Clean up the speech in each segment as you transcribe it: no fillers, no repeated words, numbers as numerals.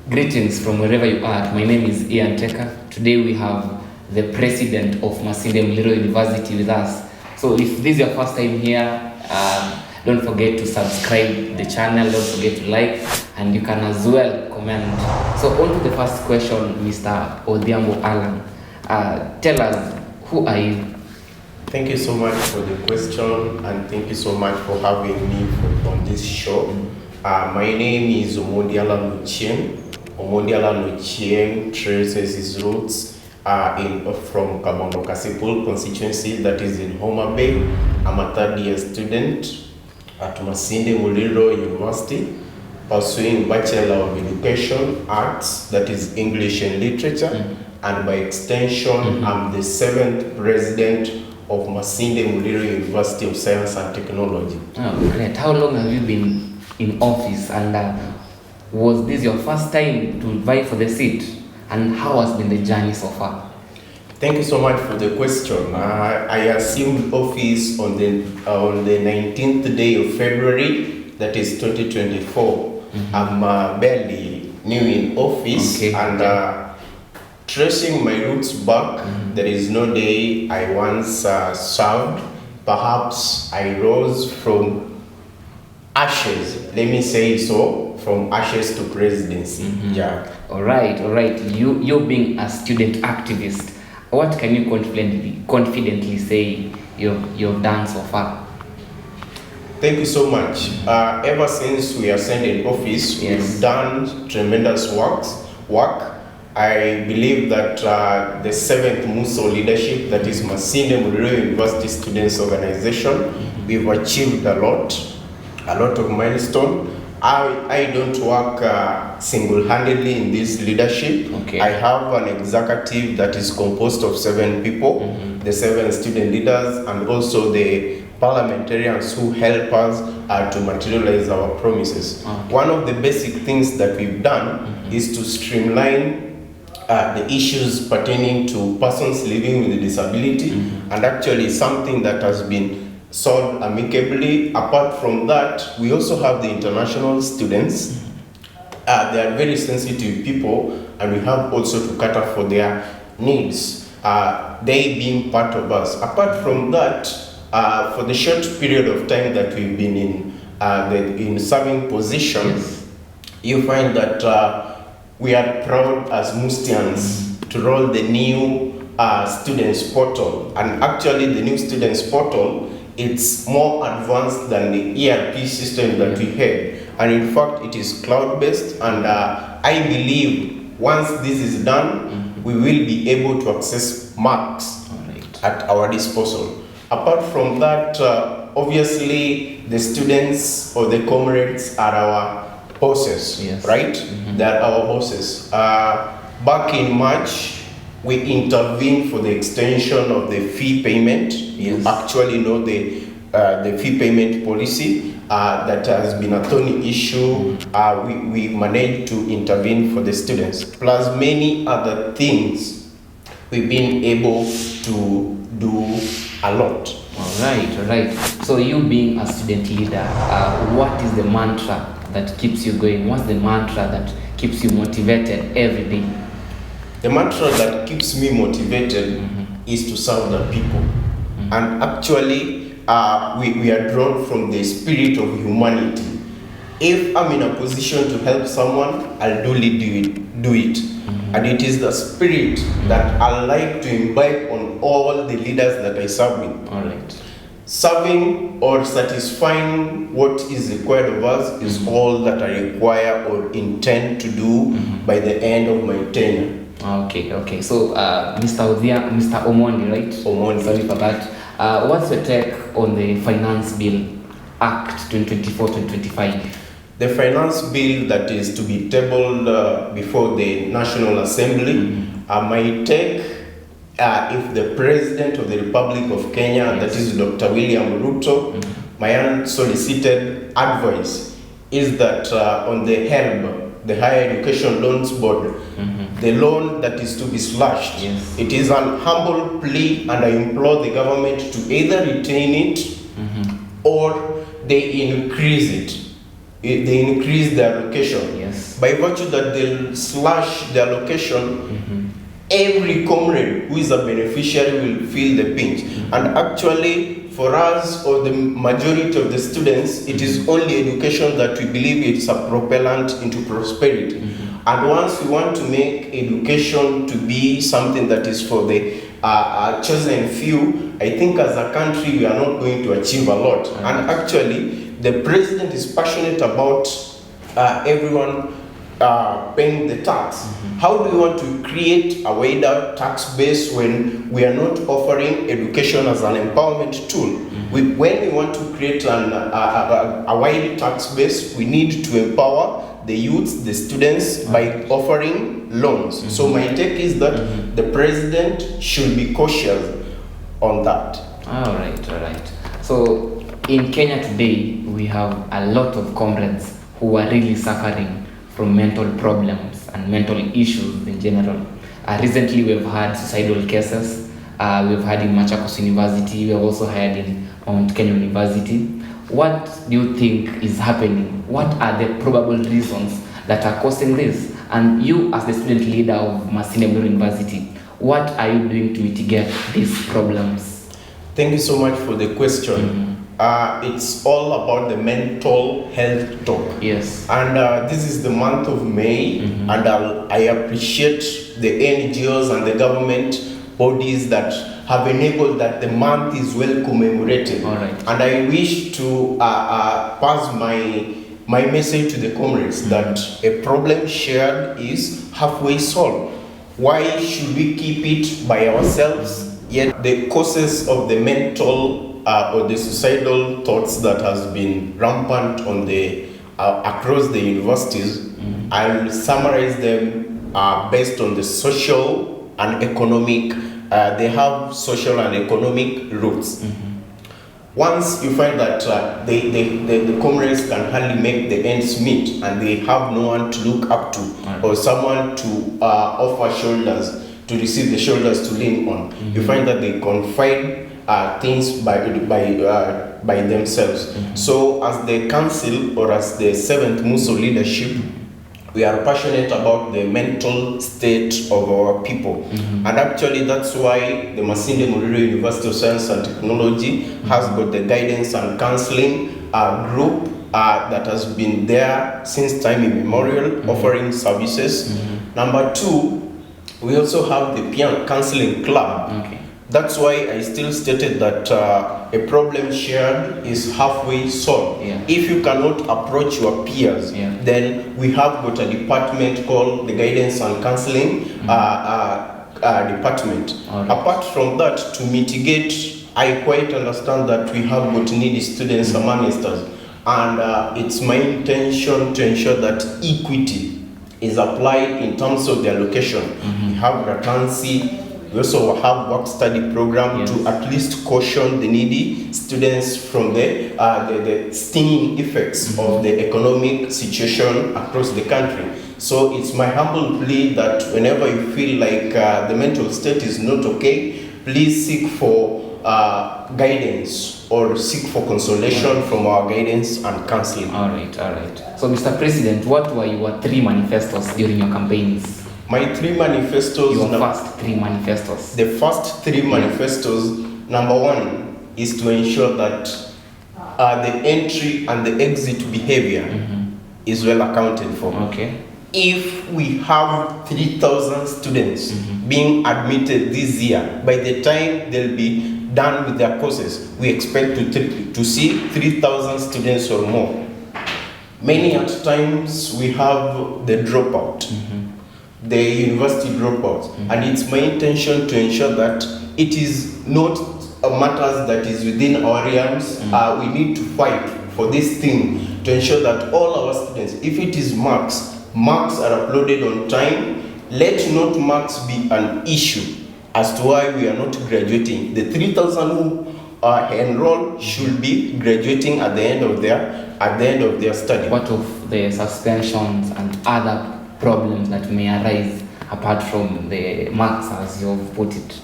Greetings from wherever you are. My name is Ian Teka. Today we have the president of MULIRO MULIRO University with us. So if this is your first time here, don't forget to subscribe the channel, don't forget to like, and you can as well comment. So on to the first question, Mr. Odhiambo Allan. Tell us, who are you? Thank you so much for the question, and thank you so much for having me on this show. My name is Omondi Allan-MASINDE. Omondi Allan-MASINDE traces his roots from Kabondo Kasipul constituency, that is in Homa Bay. I'm a third-year student at MULIRO MULIRO University, pursuing Bachelor of Education, Arts, that is English and Literature, and by extension, I'm the 7th president of MULIRO MULIRO University of Science and Technology. Oh, great. How long have you been in office, and was this your first time to vie for the seat, and how has been the journey so far? Thank you so much for the question. I assumed office on the 19th day of February, that is 2024. I'm barely new in office, and tracing my roots back, there is no day I once served. Perhaps I rose from ashes, let me say so, from ashes to presidency. Yeah. All right. You being a student activist, what can you confidently say you've done so far? Thank you so much. Ever since we ascended office, we've done tremendous work. I believe that the 7th MUSO leadership, that is MULIRO MULIRO University Students Organization, we've achieved a lot of milestone. I don't work single-handedly in this leadership. I have an executive that is composed of 7 people, the 7 student leaders, and also the parliamentarians who help us to materialize our promises. One of the basic things that we've done is to streamline the issues pertaining to persons living with a disability, and actually something that has been solved amicably. Apart from that, we also have the international students. They are very sensitive people, and we have also to cater for their needs, they being part of us. Apart from that, for the short period of time that we've been in serving positions, you find that we are proud as Mmust'S to roll the new students portal. And actually the new students portal, it's more advanced than the ERP system that we had. And in fact, it is cloud-based, and I believe once this is done, we will be able to access marks at our disposal. Apart from that, obviously the students or the comrades are our bosses, right? They are our bosses. Back in March, we intervened for the extension of the fee payment. You actually know the fee payment policy that has been a thorny issue. We managed to intervene for the students, plus many other things. We've been able to do a lot. All right. So you being a student leader, what is the mantra that keeps you going? What's the mantra that keeps you motivated every day? The mantra that keeps me motivated is to serve the people. And actually, we are drawn from the spirit of humanity. If I'm in a position to help someone, I'll duly do it. And it is the spirit that I like to imbibe on all the leaders that I serve with. All right. Serving or satisfying what is required of us is all that I require or intend to do by the end of my tenure. Okay. So, Mr. Omondi, right? Omondi. Sorry for that. What's your take on the Finance Bill Act 2024-2025? The finance bill that is to be tabled before the National Assembly, my take, if the President of the Republic of Kenya, that is Dr.William Ruto, my unsolicited advice is that on the Helb, the Higher Education Loans Board, the loan that is to be slashed, it is an humble plea, and I implore the government to either retain it or they increase it. they increase their allocation. Yes. By virtue that they'll slash their allocation, every comrade who is a beneficiary will feel the pinch. And actually, for us, or the majority of the students, it is only education that we believe it's a propellant into prosperity. And once we want to make education to be something that is for the chosen few, I think as a country we are not going to achieve a lot. And actually, the president is passionate about everyone paying the tax. How do we want to create a wider tax base when we are not offering education as an empowerment tool? When we want to create a wide tax base, we need to empower the youth, the students, by offering loans. So my take is that the president should be cautious on that. All right. So in Kenya today, we have a lot of comrades who are really suffering from mental problems and mental issues in general. Recently, we've had suicidal cases. We've had in Machakos University. We've also had in Mount Kenya University. What do you think is happening? What are the probable reasons that are causing this? And you, as the student leader of Masinde University, what are you doing to mitigate these problems? Thank you so much for the question. It's all about the mental health talk. Yes. And this is the month of May, and I appreciate the NGOs and the government bodies that have enabled that the month is well commemorated. All right. And I wish to pass my message to the comrades that a problem shared is halfway solved. Why should we keep it by ourselves? Yet the causes of the mental or the suicidal thoughts that has been rampant on the across the universities, I'll summarize them based on the social and economic. They have social and economic roots. Once you find that the comrades can hardly make the ends meet and they have no one to look up to or someone to offer shoulders, to receive the shoulders to lean on, you find that they confide things by themselves. So as the council or as the 7th MUSO leadership, we are passionate about the mental state of our people. And actually that's why the Masinde Muliro University of Science and Technology has got the guidance and counseling group that has been there since time immemorial, offering services. Number 2, we also have the peer counseling club. That's why I still stated that a problem shared is halfway solved. If you cannot approach your peers, then we have got a department called the Guidance and Counseling department. Apart from that, to mitigate, I quite understand that we have got needy students among us, and it's my intention to ensure that equity is applied in terms of the allocation. We have ratancy. We also have work-study program to at least caution the needy students from the stinging effects of the economic situation across the country. So it's my humble plea that whenever you feel like the mental state is not okay, please seek for guidance or seek for consolation from our guidance and counseling. All right. So, Mr. President, what were your 3 manifestos during your campaigns? My 3 manifestos. Your first 3 manifestos. The first 3 manifestos, number 1 is to ensure that the entry and the exit behavior is well accounted for. If we have 3,000 students being admitted this year, by the time they'll be done with their courses, we expect to see 3,000 students or more. Many at times we have the dropout. The university dropouts, and it's my intention to ensure that it is not a matter that is within our realms. We need to fight for this thing to ensure that all our students, if it is marks are uploaded on time. Let not marks be an issue as to why we are not graduating. The 3,000 who are enrolled should be graduating at the end of their study. What of the suspensions and other problems that may arise apart from the marks, as you've put it?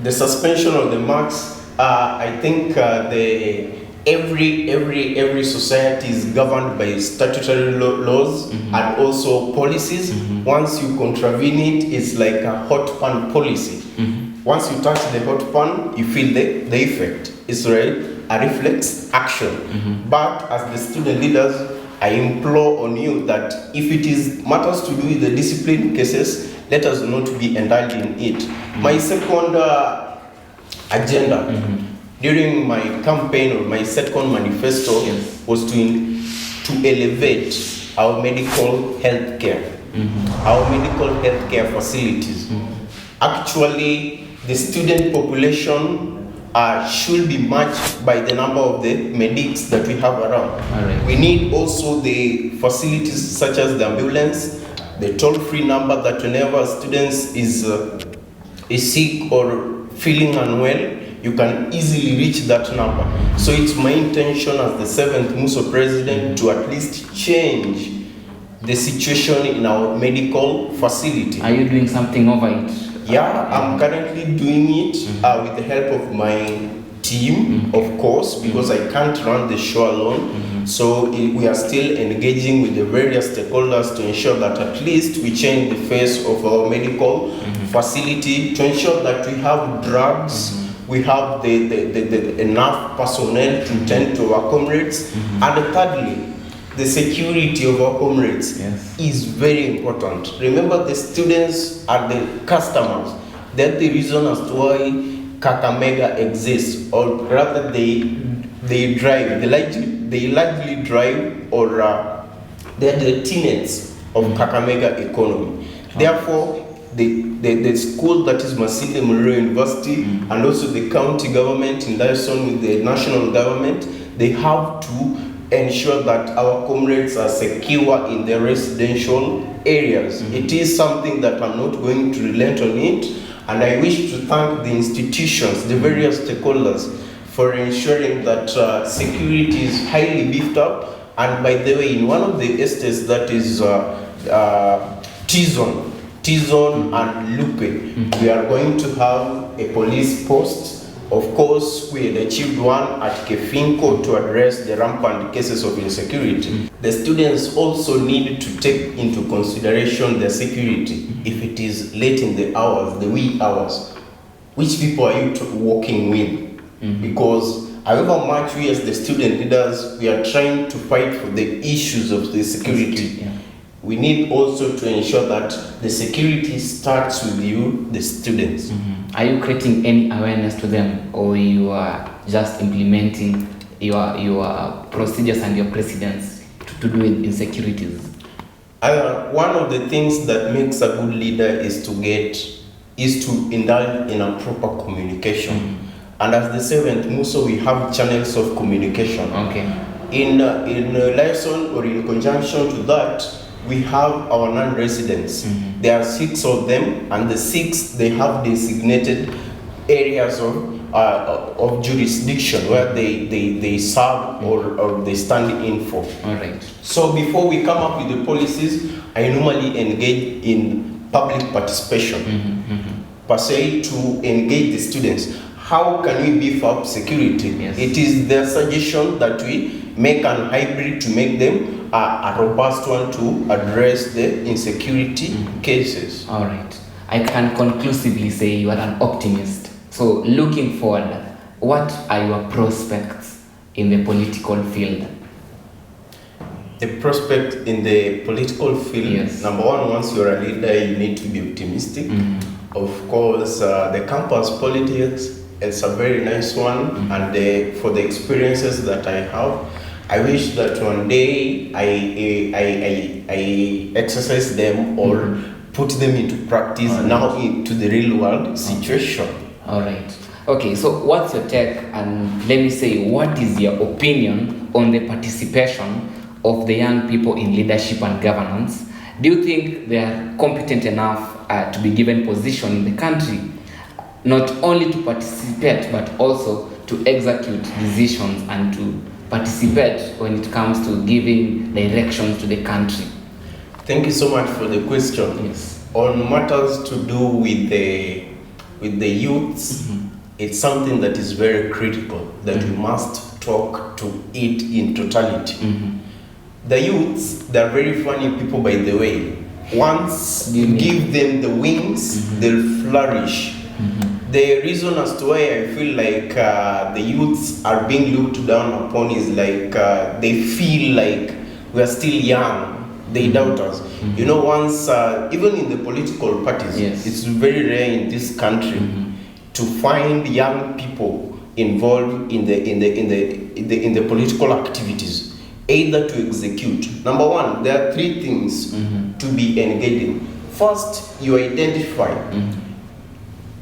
The suspension of the marks, I think the every society is governed by statutory laws and also policies. Once you contravene it, it's like a hot pan policy. Once you touch the hot pan, you feel the effect. It's right, a reflex action. But as the student leaders, I implore on you that if it is matters to do with the discipline cases, let us not be indulged in it. My second agenda during my campaign or my second manifesto was to elevate our medical health care, our medical health care facilities. Actually, the student population should be matched by the number of the medics that we have around. We need also the facilities such as the ambulance, the toll-free number that whenever students is sick or feeling unwell, you can easily reach that number. So it's my intention as the 7th MUSO president to at least change the situation in our medical facility. Are you doing something over it? Yeah, I'm currently doing it with the help of my team, of course, because I can't run the show alone. So we are still engaging with the various stakeholders to ensure that at least we change the face of our medical facility, to ensure that we have drugs, we have the enough personnel to tend to our comrades, and thirdly, the security of our comrades is very important. Remember, the students are the customers. That's the reason as to why Kakamega exists, or rather they drive, they largely drive, or they're the tenants of Kakamega economy. Therefore, the school that is Masinde MULIRO University and also the county government in liaison with the national government, they have to ensure that our comrades are secure in their residential areas. It is something that I'm not going to relent on it, and I wish to thank the institutions, the various stakeholders, for ensuring that security is highly beefed up. And by the way, in one of the estates that is Tizon and Lupe, we are going to have a police post. Of course, we had achieved one at Kefinko to address the rampant cases of insecurity. The students also need to take into consideration their security. If it is late in the hours, the wee hours, which people are you working with? Because however much we as the student leaders, we are trying to fight for the issues of the security. We need also to ensure that the security starts with you, the students. Are you creating any awareness to them, or you are just implementing your procedures and your precedents to do with insecurities? One of the things that makes a good leader is to indulge in a proper communication. And as the 7th MUSO, we have channels of communication. In liaison or in conjunction to that, we have our non-residents. There are 6 of them, and the 6, they have designated areas of jurisdiction where they serve or they stand in for. So before we come up with the policies, I normally engage in public participation, per se, to engage the students. How can we beef up security? It is their suggestion that we make an hybrid to make them a robust one to address the insecurity cases. All right. I can conclusively say you are an optimist. So looking forward, what are your prospects in the political field? The prospect in the political field, number one, once you're a leader, you need to be optimistic. Of course, the campus politics, it's a very nice one, and for the experiences that I have, I wish that one day I exercise them or put them into practice now into the real world situation. All right. Okay, so what's your take, and let me say, what is your opinion on the participation of the young people in leadership and governance? Do you think they are competent enough to be given position in the country, not only to participate, but also to execute decisions and to participate when it comes to giving directions to the country? Thank you so much for the question. On matters to do with the youths, it's something that is very critical, that we must talk to it in totality. The youths, they're very funny people, by the way. Once you give them the wings, they'll flourish. The reason as to why I feel like the youths are being looked down upon is like they feel like we are still young. They doubt us. You know, once even in the political parties, it's very rare in this country to find young people involved in the political activities, either to execute. Number one, there are three things to be engaged in. First, you identify.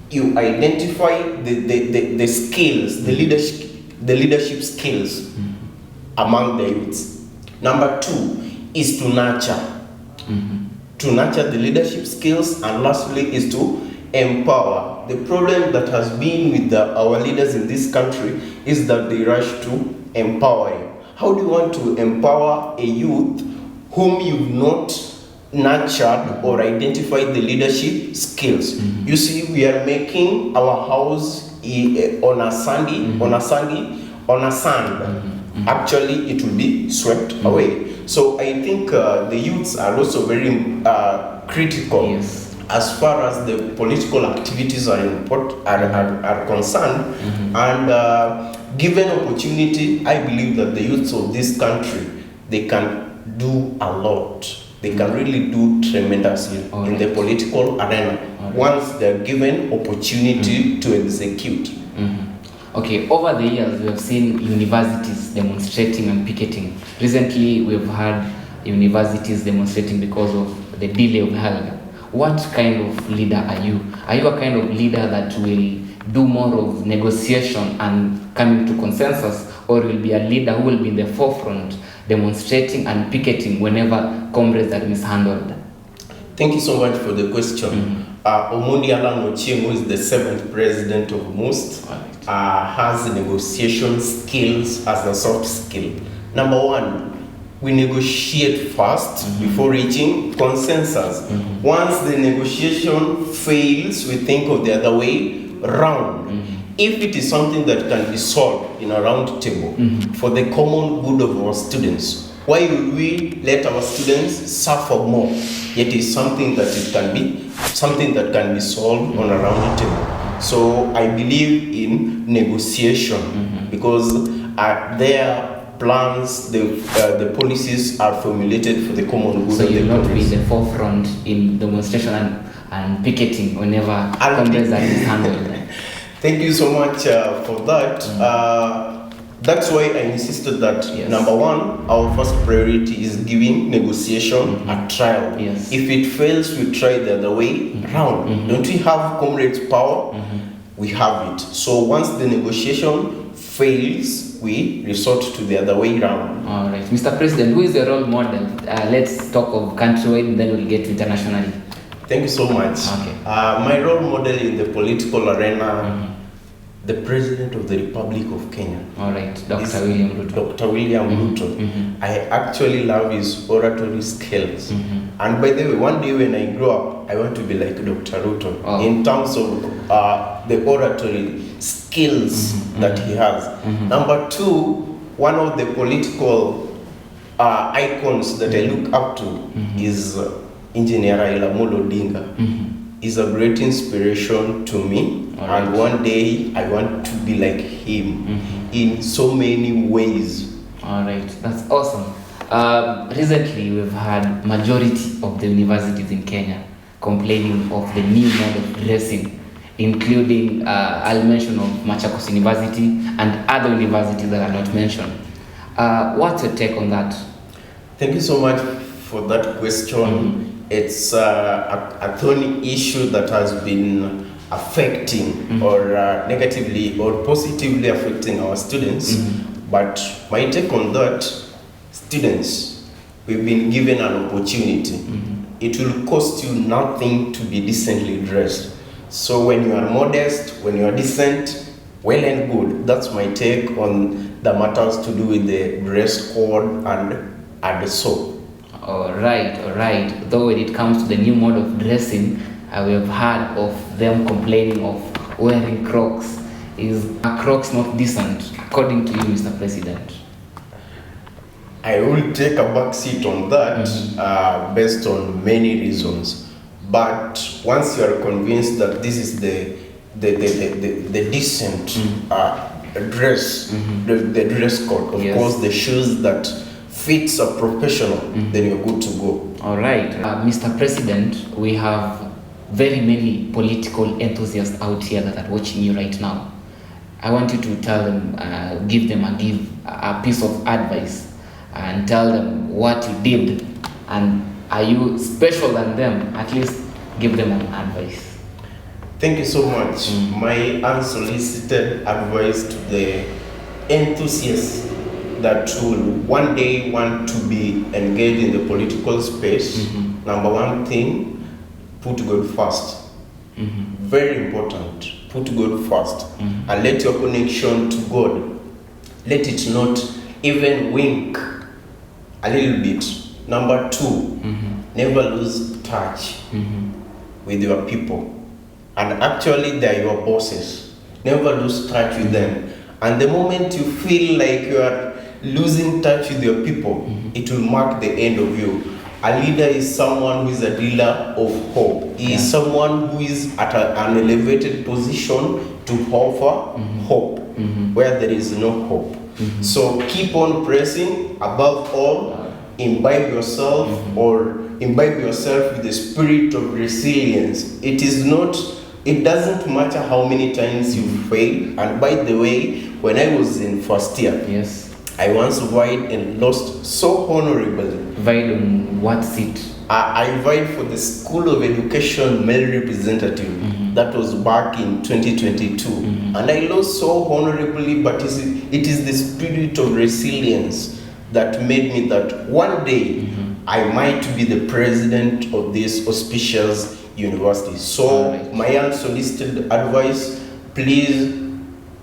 You identify the skills, the leadership skills among the youths. Number two is to nurture. To nurture the leadership skills, and lastly is to empower. The problem that has been with our leaders in this country is that they rush to empower you. How do you want to empower a youth whom you've not nurtured or identified the leadership skills? You see, we are making our house on a sand. Actually, it will be swept away. So I think the youths are also very critical as far as the political activities are concerned. And given opportunity, I believe that the youths of this country, they can do a lot. They can really do tremendously in the political arena once they're given opportunity to execute. Okay, over the years, we have seen universities demonstrating and picketing. Recently, we've had universities demonstrating because of the delay of Helb. What kind of leader are you? Are you a kind of leader that will do more of negotiation and coming to consensus, or will be a leader who will be in the forefront demonstrating and picketing whenever comrades are mishandled? Thank you so much for the question. Omondi Allan-MASINDE, who is the 7th president of Mmust'S, has negotiation skills as a soft skill. Number one, we negotiate first before reaching consensus. Once the negotiation fails, we think of the other way round. If it is something that can be solved in a round table for the common good of our students, why would we let our students suffer more? Yet it's something that can be solved on a round table. So I believe in negotiation because their plans, the policies are formulated for the common good. So you will not be in the forefront in demonstration and picketing whenever comrades are mishandled. Thank you so much for that. That's why I insisted that number one, our first priority is giving negotiation a trial. If it fails, we try the other way around. Don't we have comrades' power? We have it. So once the negotiation fails, we resort to the other way around. All right, Mr. President, who is the role model? Let's talk of countrywide, and then we'll get to internationally. Thank you so much. My role model in the political arena, the President of the Republic of Kenya. All right, Dr. William Ruto. Dr. William Ruto. I actually love his oratory skills. And by the way, one day when I grow up, I want to be like Dr. Ruto in terms of the oratory skills that he has. Number two, one of the political icons that I look up to is Engineer MR.OMONDI. Is a great inspiration to me, and one day I want to be like him in so many ways. All right, that's awesome. Recently, we've had majority of the universities in Kenya complaining of the new mode of dressing, including I'll mention of Machakos University and other universities that are not mentioned. What's your take on that? Thank you so much for that question. It's a thorny issue that has been affecting or negatively or positively affecting our students. But my take on that, students, we've been given an opportunity. It will cost you nothing to be decently dressed. So when you are modest, when you are decent, well and good. That's my take on the matters to do with the dress code and so. All right. Though when it comes to the new mode of dressing, we have heard of them complaining of wearing Crocs. Is Crocs not decent, according to you, Mr. President? I will take a back seat on that based on many reasons. But once you are convinced that this is the decent dress, the dress code, of course, the shoes that fits a professional, then you're good to go. All right. Mr. President, we have very many political enthusiasts out here that are watching you right now. I want you to tell them, give a piece of advice and tell them what you did, and are you special than them? At least give them an advice. Thank you so much. My unsolicited advice to the enthusiasts that will one day want to be engaged in the political space, number one thing, put God first. Very important. Put God first. And let your connection to God, let it not even wink a little bit. Number two, never lose touch with your people. And actually, they are your bosses. Never lose touch with them. And the moment you feel like you are losing touch with your people, it will mark the end of you. A leader is someone who is a dealer of hope. He is someone who is at an elevated position to offer hope where there is no hope. So keep on pressing. Above all, imbibe yourself with the spirit of resilience. It doesn't matter how many times you fail. And by the way, when I was in first year, I once vied and lost so honorably. Vied on what seat? I vied for the School of Education male representative. That was back in 2022. And I lost so honorably, but it is the spirit of resilience that made me that one day I might be the president of this auspicious university. So my unsolicited advice, please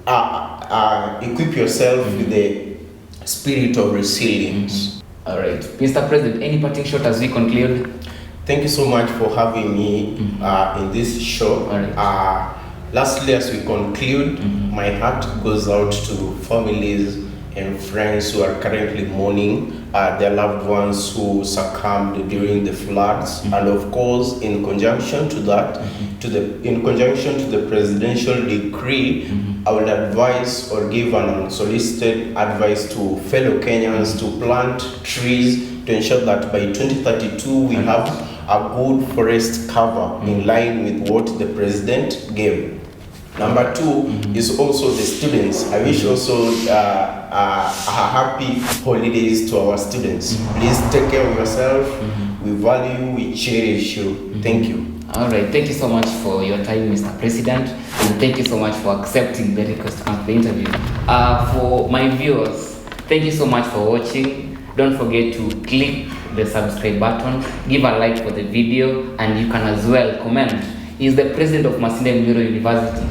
equip yourself with the spirit of resilience. All right. Mr. President, any parting shot as we conclude? Thank you so much for having me in this show. Lastly, as we conclude, my heart goes out to families and friends who are currently mourning their loved ones who succumbed during the floods. And of course, in conjunction to that, in conjunction to the presidential decree, I would advise or give an unsolicited advice to fellow Kenyans to plant trees to ensure that by 2032 we have a good forest cover in line with what the president gave. Number two is also the students. I wish also a happy holidays to our students. Please take care of yourself. We value, we cherish you. Thank you. All right. Thank you so much for your time, Mr. President. And thank you so much for accepting the request to come to the interview. For my viewers, thank you so much for watching. Don't forget to click the subscribe button, give a like for the video, and you can as well comment. He is the president of MULIRO University.